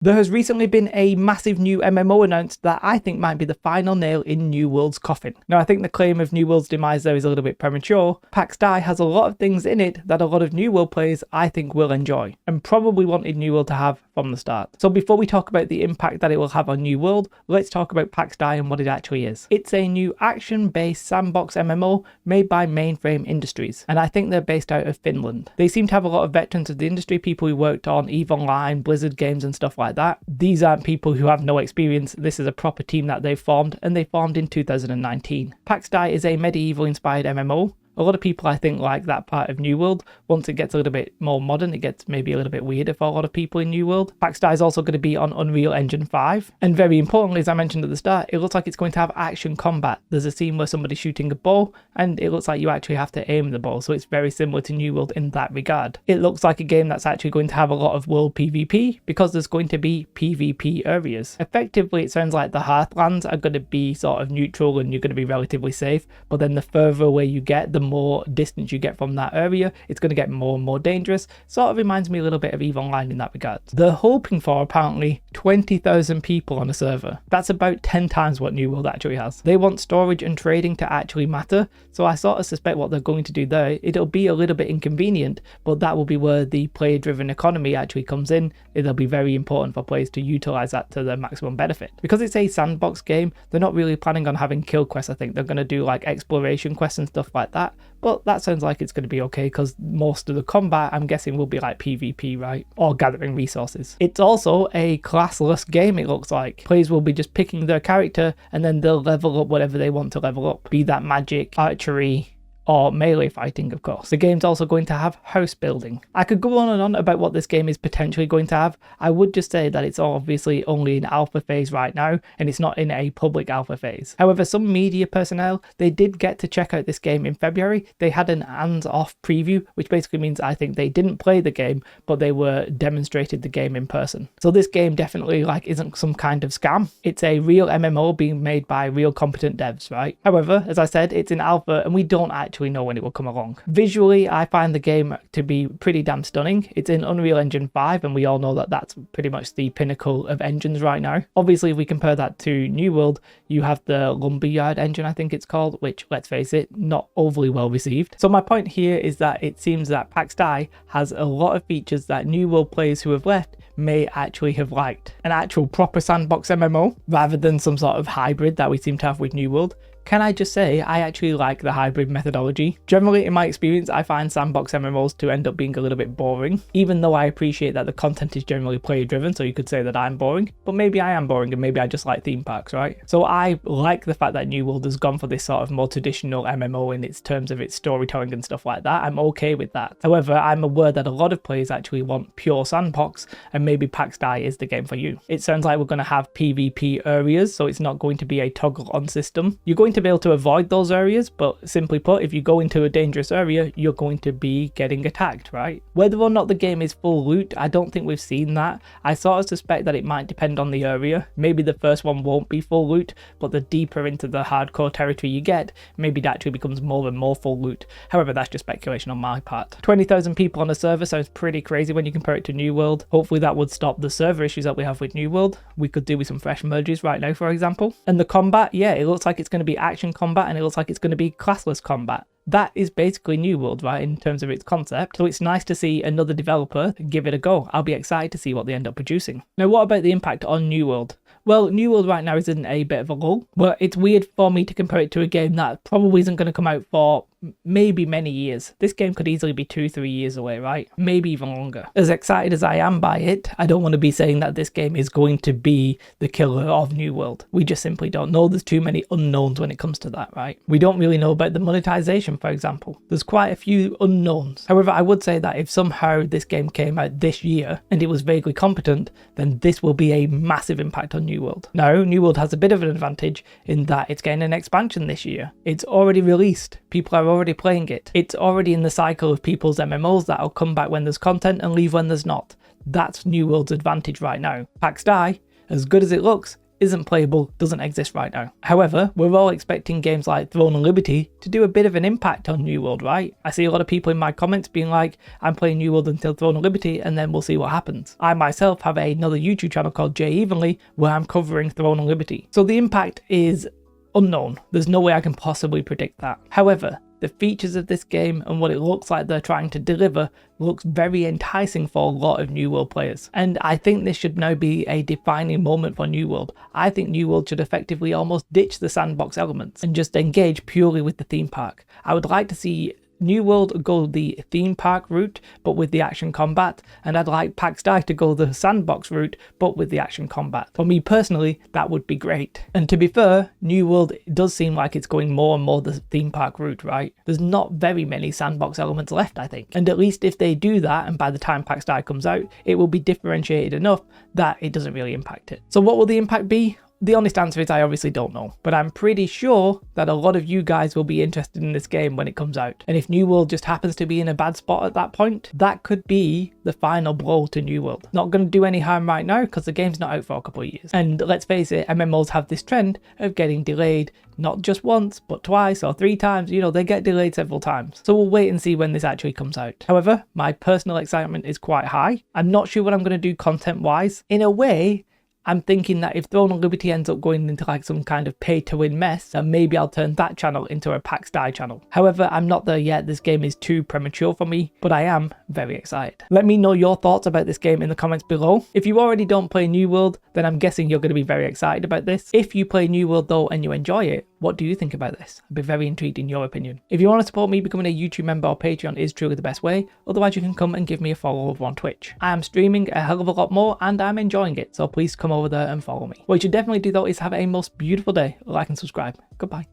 There has recently been a massive new MMO announced that I think might be the final nail in New World's coffin. Now, I think the claim of New World's demise there is a little bit premature. Pax Dei has a lot of things in it that a lot of New World players I think will enjoy, and probably wanted New World to have from the start. So before we talk about the impact that it will have on New World, let's talk about Pax Dei and what it actually is. It's a new action-based sandbox MMO made by Mainframe Industries, and I think they're based out of Finland. They seem to have a lot of veterans of the industry, people who worked on EVE Online, Blizzard games and stuff like that. These aren't people who have no experience. This is a proper team that they've formed, and they formed in 2019. Pax Dei is a medieval inspired MMO. A lot of people, I think, like that part of New World. Once it gets a little bit more modern, it gets maybe a little bit weirder for a lot of people in New World. Pax Dei is also going to be on Unreal Engine 5. And very importantly, as I mentioned at the start, it looks like it's going to have action combat. There's a scene where somebody's shooting a bow, and it looks like you actually have to aim the bow. So it's very similar to New World in that regard. It looks like a game that's actually going to have a lot of world PvP, because there's going to be PvP areas. Effectively, it sounds like the Hearthlands are going to be sort of neutral and you're going to be relatively safe. But then the further away you get, the more distance you get from that area, it's going to get more and more dangerous. Sort of reminds me a little bit of EVE Online in that regard. They're hoping for apparently 20,000 people on a server. That's about 10 times what New World actually has. They want storage and trading to actually matter, so I sort of suspect what they're going to do there, it'll be a little bit inconvenient, but that will be where the player-driven economy actually comes in. It'll be very important for players to utilize that to their maximum benefit. Because it's a sandbox game, they're not really planning on having kill quests. I think they're going to do like exploration quests and stuff like that, but that sounds like it's going to be okay because most of the combat, I'm guessing, will be like PvP, right? Or gathering resources. It's also a classless game, it looks like. Players will be just picking their character and then they'll level up whatever they want to level up. Be that magic, archery, or melee fighting, of course. The game's also going to have house building. I could go on and on about what this game is potentially going to have. I would just say that it's obviously only in alpha phase right now, and it's not in a public alpha phase. However, some media personnel, they did get to check out this game in February. They had an hands-off preview, which basically means I think they didn't play the game, but they were demonstrated the game in person. So this game definitely isn't some kind of scam. It's a real MMO being made by real competent devs, right? However, as I said, it's in alpha, and we don't actually know when it will come along. Visually, I find the game to be pretty damn stunning. It's in Unreal Engine 5, and we all know that that's pretty much the pinnacle of engines right now. Obviously, if we compare that to New World, you have the Lumberyard engine, I think it's called, which, let's face it, not overly well received. So my point here is that it seems that Pax Dei has a lot of features that New World players who have left may actually have liked. An actual proper sandbox MMO, rather than some sort of hybrid that we seem to have with New World. Can I just say, I actually like the hybrid methodology. Generally, in my experience, I find sandbox MMOs to end up being a little bit boring, even though I appreciate that the content is generally player driven, so you could say that I'm boring, but maybe I am boring and maybe I just like theme parks, right? So I like the fact that New World has gone for this sort of more traditional MMO in its terms of its storytelling and stuff like that. I'm okay with that. However, I'm aware that a lot of players actually want pure sandbox, and maybe Pax Dei is the game for you. It sounds like we're going to have PvP areas, so it's not going to be a toggle on system. You're going to be able to avoid those areas, but simply put, if you go into a dangerous area, you're going to be getting attacked, right? Whether or not the game is full loot, I don't think we've seen that. I sort of suspect that it might depend on the area. Maybe the first one won't be full loot, but the deeper into the hardcore territory you get, maybe it actually becomes more and more full loot. However, that's just speculation on my part. 20,000 people on a server sounds pretty crazy when you compare it to New World. Hopefully that would stop the server issues that we have with New World. We could do with some fresh merges right now, for example. And the combat, yeah, it looks like it's going to be action combat, and it looks like it's going to be classless combat. That is basically New World, right, in terms of its concept. So it's nice to see another developer give it a go. I'll be excited to see what they end up producing. Now, what about the impact on New World? Well, New World right now is in a bit of a lull, but it's weird for me to compare it to a game that probably isn't going to come out for maybe many years. This game could easily be 2-3 years away, right? Maybe even longer. As excited as I am by it, I don't want to be saying that this game is going to be the killer of New World. We just simply don't know. There's too many unknowns when it comes to that, right? We don't really know about the monetization, for example. There's quite a few unknowns. However, I would say that if somehow this game came out this year and it was vaguely competent, then this will be a massive impact on New World. Now, New World has a bit of an advantage in that it's getting an expansion this year. It's already released. People are already playing it. It's already in the cycle of people's MMOs that'll come back when there's content and leave when there's not. That's New World's advantage right now. Pax Dei, as good as it looks, isn't playable, doesn't exist right now. However, we're all expecting games like Throne and Liberty to do a bit of an impact on New World, right? I see a lot of people in my comments being like, I'm playing New World until Throne and Liberty and then we'll see what happens. I myself have another YouTube channel called Jay Evenly where I'm covering Throne and Liberty. So the impact is unknown. There's no way I can possibly predict that. However, the features of this game and what it looks like they're trying to deliver looks very enticing for a lot of New World players. And I think this should now be a defining moment for New World. I think New World should effectively almost ditch the sandbox elements and just engage purely with the theme park. I would like to see New World go the theme park route, but with the action combat, and I'd like Pax Dei to go the sandbox route, but with the action combat. For me personally, that would be great. And to be fair, New World does seem like it's going more and more the theme park route, right? There's not very many sandbox elements left, I think. And at least if they do that, and by the time Pax Dei comes out, it will be differentiated enough that it doesn't really impact it. So what will the impact be? The honest answer is I obviously don't know, but I'm pretty sure that a lot of you guys will be interested in this game when it comes out. And if New World just happens to be in a bad spot at that point, that could be the final blow to New World. Not going to do any harm right now because the game's not out for a couple of years. And let's face it, MMOs have this trend of getting delayed, not just once, but twice or 3 times. You know, they get delayed several times. So we'll wait and see when this actually comes out. However, my personal excitement is quite high. I'm not sure what I'm going to do content-wise. In a way, I'm thinking that if Throne and Liberty ends up going into like some kind of pay-to-win mess, then maybe I'll turn that channel into a Pax Dei channel. However, I'm not there yet. This game is too premature for me, but I am very excited. Let me know your thoughts about this game in the comments below. If you already don't play New World, then I'm guessing you're going to be very excited about this. If you play New World though and you enjoy it, what do you think about this? I'd be very intrigued in your opinion. If you want to support me, becoming a YouTube member or Patreon is truly the best way. Otherwise, you can come and give me a follow over on Twitch. I am streaming a hell of a lot more and I'm enjoying it, so please come over there and follow me. What you should definitely do though is have a most beautiful day, like and subscribe. Goodbye.